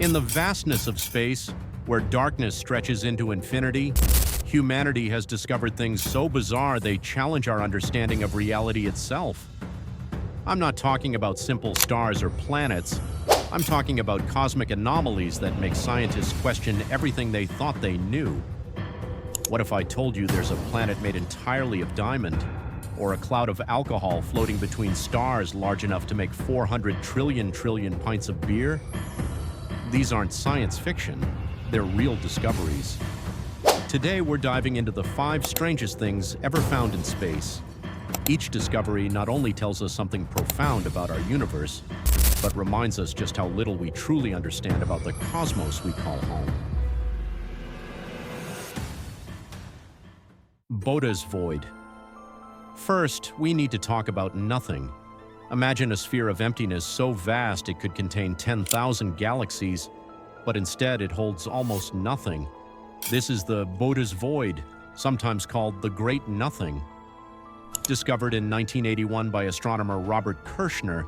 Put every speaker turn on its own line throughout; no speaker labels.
In the vastness of space, where darkness stretches into infinity, humanity has discovered things so bizarre they challenge our understanding of reality itself. I'm not talking about simple stars or planets. I'm talking about cosmic anomalies that make scientists question everything they thought they knew. What if I told you there's a planet made entirely of diamond, or a cloud of alcohol floating between stars large enough to make 400 trillion pints of beer? These aren't science fiction, they're real discoveries. Today we're diving into the 5 strangest things ever found in space. Each discovery not only tells us something profound about our universe, but reminds us just how little we truly understand about the cosmos we call home. Bode's Void. First, we need to talk about nothing. Imagine a sphere of emptiness so vast it could contain 10,000 galaxies, but instead it holds almost nothing. This is the Bode's Void, sometimes called the Great Nothing. Discovered in 1981 by astronomer Robert Kirshner,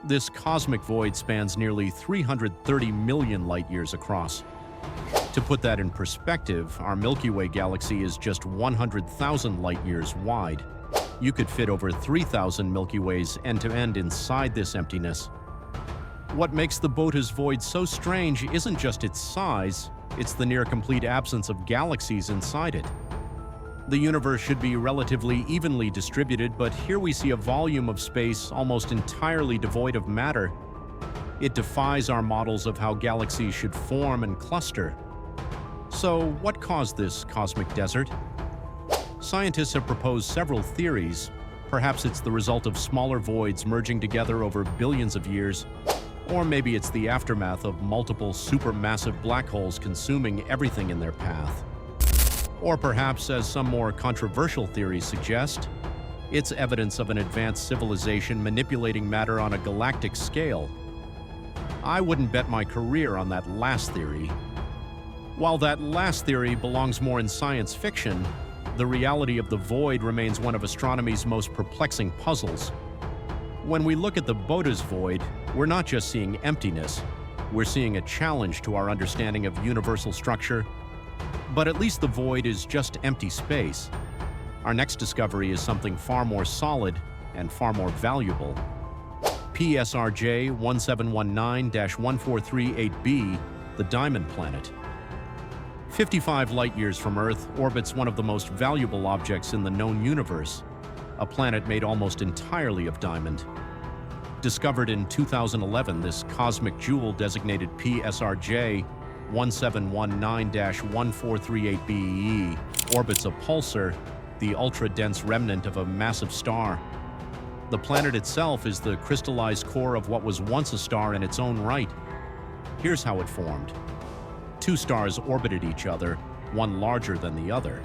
this cosmic void spans nearly 330 million light-years across. To put that in perspective, our Milky Way galaxy is just 100,000 light-years wide. You could fit over 3,000 Milky Ways end-to-end inside this emptiness. What makes the Bode's Void so strange isn't just its size, it's the near-complete absence of galaxies inside it. The universe should be relatively evenly distributed, but here we see a volume of space almost entirely devoid of matter. It defies our models of how galaxies should form and cluster. So, what caused this cosmic desert? Scientists have proposed several theories. Perhaps it's the result of smaller voids merging together over billions of years, or maybe it's the aftermath of multiple supermassive black holes consuming everything in their path. Or perhaps, as some more controversial theories suggest, it's evidence of an advanced civilization manipulating matter on a galactic scale. I wouldn't bet my career on that last theory. While that last theory belongs more in science fiction, the reality of the void remains one of astronomy's most perplexing puzzles. When we look at the Bode's Void, we're not just seeing emptiness, we're seeing a challenge to our understanding of universal structure. But at least the void is just empty space. Our next discovery is something far more solid and far more valuable. PSRJ 1719-1438b, the Diamond Planet. 55 light-years from Earth orbits one of the most valuable objects in the known universe, a planet made almost entirely of diamond. Discovered in 2011, this cosmic jewel designated PSRJ 1719-1438b orbits a pulsar, the ultra-dense remnant of a massive star. The planet itself is the crystallized core of what was once a star in its own right. Here's how it formed. 2 stars orbited each other, one larger than the other.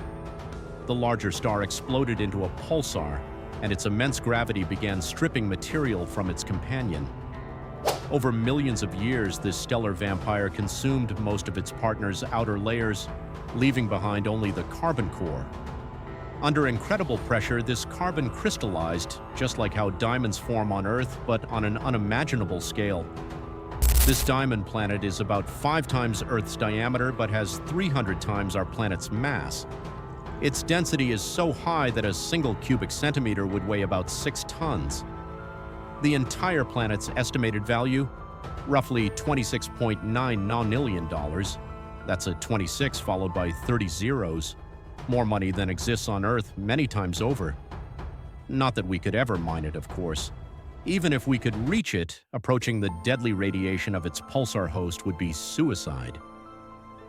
The larger star exploded into a pulsar, and its immense gravity began stripping material from its companion. Over millions of years, this stellar vampire consumed most of its partner's outer layers, leaving behind only the carbon core. Under incredible pressure, this carbon crystallized, just like how diamonds form on Earth, but on an unimaginable scale. This diamond planet is about 5 times Earth's diameter, but has 300 times our planet's mass. Its density is so high that a single cubic centimeter would weigh about 6 tons. The entire planet's estimated value? Roughly $26.9 nonillion. That's a 26 followed by 30 zeros. More money than exists on Earth many times over. Not that we could ever mine it, of course. Even if we could reach it, approaching the deadly radiation of its pulsar host would be suicide.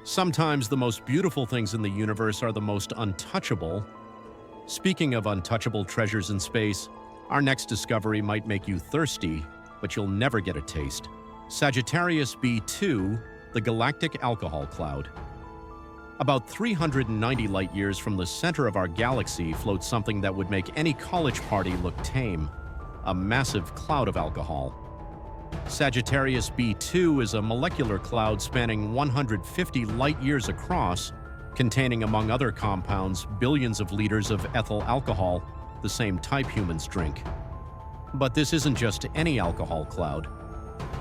Sometimes the most beautiful things in the universe are the most untouchable. Speaking of untouchable treasures in space, our next discovery might make you thirsty, but you'll never get a taste. Sagittarius B2, the galactic alcohol cloud. About 390 light-years from the center of our galaxy floats something that would make any college party look tame. A massive cloud of alcohol. Sagittarius B2 is a molecular cloud spanning 150 light-years across, containing, among other compounds, billions of liters of ethyl alcohol, the same type humans drink. But this isn't just any alcohol cloud.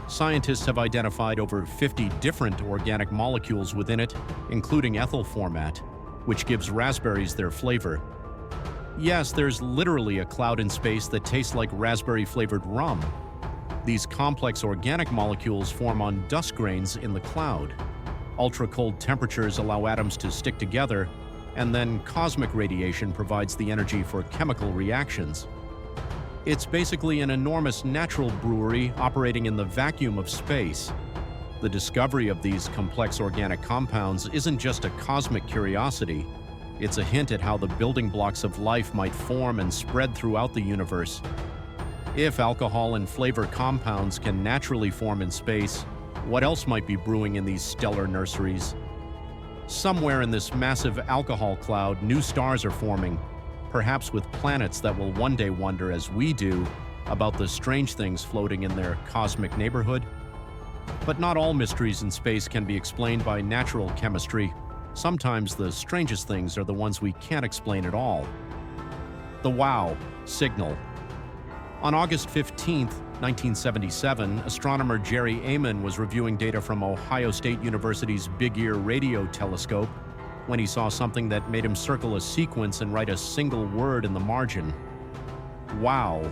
Scientists have identified over 50 different organic molecules within it, including ethyl format, which gives raspberries their flavor. Yes, there's literally a cloud in space that tastes like raspberry-flavored rum. These complex organic molecules form on dust grains in the cloud. Ultra-cold temperatures allow atoms to stick together, and then cosmic radiation provides the energy for chemical reactions. It's basically an enormous natural brewery operating in the vacuum of space. The discovery of these complex organic compounds isn't just a cosmic curiosity. It's a hint at how the building blocks of life might form and spread throughout the universe. If alcohol and flavor compounds can naturally form in space, what else might be brewing in these stellar nurseries? Somewhere in this massive alcohol cloud, new stars are forming, perhaps with planets that will one day wonder, as we do, about the strange things floating in their cosmic neighborhood. But not all mysteries in space can be explained by natural chemistry. Sometimes the strangest things are the ones we can't explain at all. The WOW signal. On August 15, 1977, astronomer Jerry Amon was reviewing data from Ohio State University's Big Ear radio telescope when he saw something that made him circle a sequence and write a single word in the margin. Wow.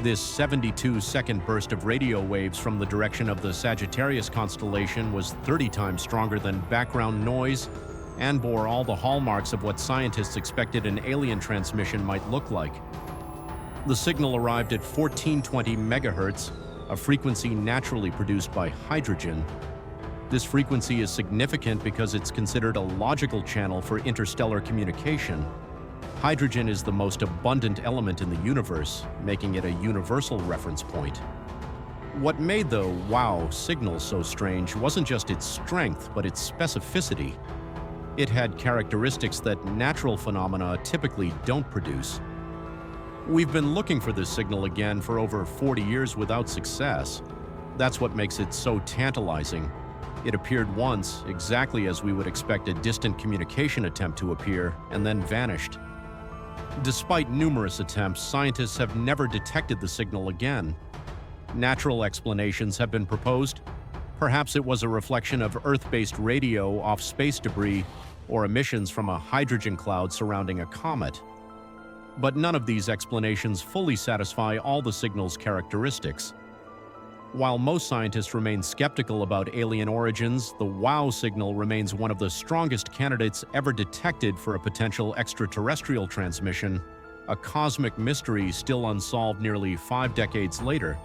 This 72-second burst of radio waves from the direction of the Sagittarius constellation was 30 times stronger than background noise and bore all the hallmarks of what scientists expected an alien transmission might look like. The signal arrived at 1420 megahertz, a frequency naturally produced by hydrogen. This frequency is significant because it's considered a logical channel for interstellar communication. Hydrogen is the most abundant element in the universe, making it a universal reference point. What made the WOW signal so strange wasn't just its strength, but its specificity. It had characteristics that natural phenomena typically don't produce. We've been looking for this signal again for over 40 years without success. That's what makes it so tantalizing. It appeared once, exactly as we would expect a distant communication attempt to appear, and then vanished. Despite numerous attempts, scientists have never detected the signal again. Natural explanations have been proposed. Perhaps it was a reflection of Earth-based radio off space debris or emissions from a hydrogen cloud surrounding a comet. But none of these explanations fully satisfy all the signal's characteristics. While most scientists remain skeptical about alien origins, the WOW signal remains one of the strongest candidates ever detected for a potential extraterrestrial transmission, a cosmic mystery still unsolved nearly 5 decades later.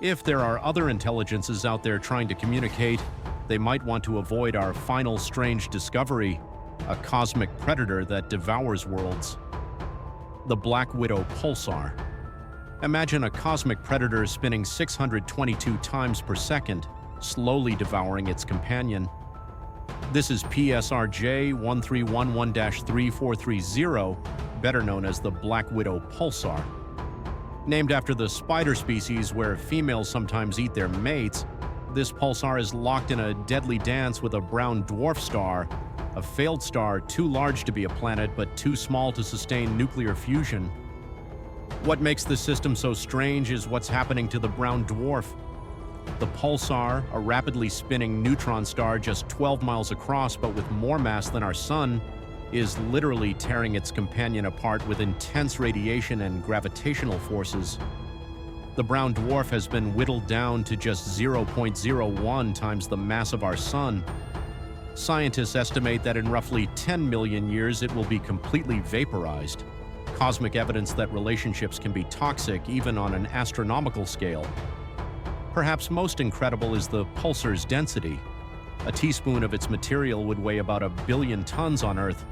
If there are other intelligences out there trying to communicate, they might want to avoid our final strange discovery, a cosmic predator that devours worlds. The Black Widow pulsar. Imagine a cosmic predator spinning 622 times per second, slowly devouring its companion. This is PSRJ 1311-3430, better known as the Black Widow pulsar. Named after the spider species where females sometimes eat their mates, this pulsar is locked in a deadly dance with a brown dwarf star, a failed star too large to be a planet but too small to sustain nuclear fusion. What makes this system so strange is what's happening to the brown dwarf. The pulsar, a rapidly spinning neutron star just 12 miles across but with more mass than our sun, is literally tearing its companion apart with intense radiation and gravitational forces. The brown dwarf has been whittled down to just 0.01 times the mass of our sun. Scientists estimate that in roughly 10 million years it will be completely vaporized. Cosmic evidence that relationships can be toxic even on an astronomical scale. Perhaps most incredible is the pulsar's density. A teaspoon of its material would weigh about 1 billion tons on Earth.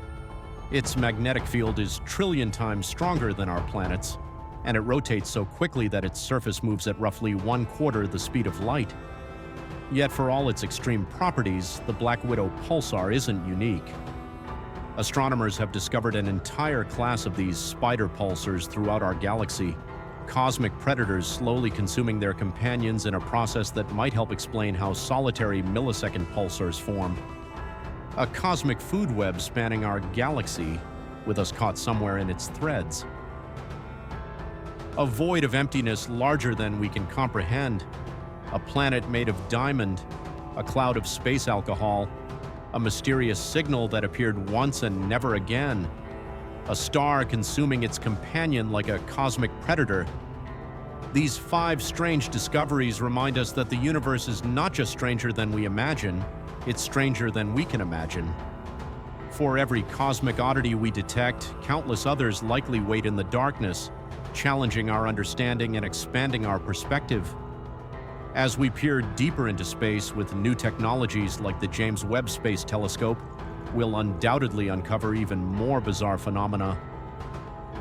Its magnetic field is 1 trillion times stronger than our planet's, and it rotates so quickly that its surface moves at roughly 1/4 the speed of light. Yet for all its extreme properties, the Black Widow pulsar isn't unique. Astronomers have discovered an entire class of these spider pulsars throughout our galaxy, cosmic predators slowly consuming their companions in a process that might help explain how solitary millisecond pulsars form. A cosmic food web spanning our galaxy, with us caught somewhere in its threads. A void of emptiness larger than we can comprehend. a planet made of diamond, a cloud of space alcohol, a mysterious signal that appeared once and never again, a star consuming its companion like a cosmic predator. These 5 strange discoveries remind us that the universe is not just stranger than we imagine, it's stranger than we can imagine. For every cosmic oddity we detect, countless others likely wait in the darkness, challenging our understanding and expanding our perspective. As we peer deeper into space with new technologies like the James Webb Space Telescope, we'll undoubtedly uncover even more bizarre phenomena.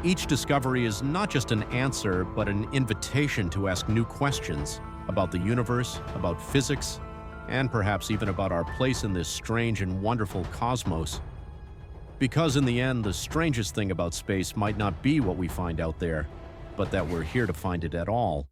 Each discovery is not just an answer, but an invitation to ask new questions about the universe, about physics, and perhaps even about our place in this strange and wonderful cosmos. Because in the end, the strangest thing about space might not be what we find out there, but that we're here to find it at all.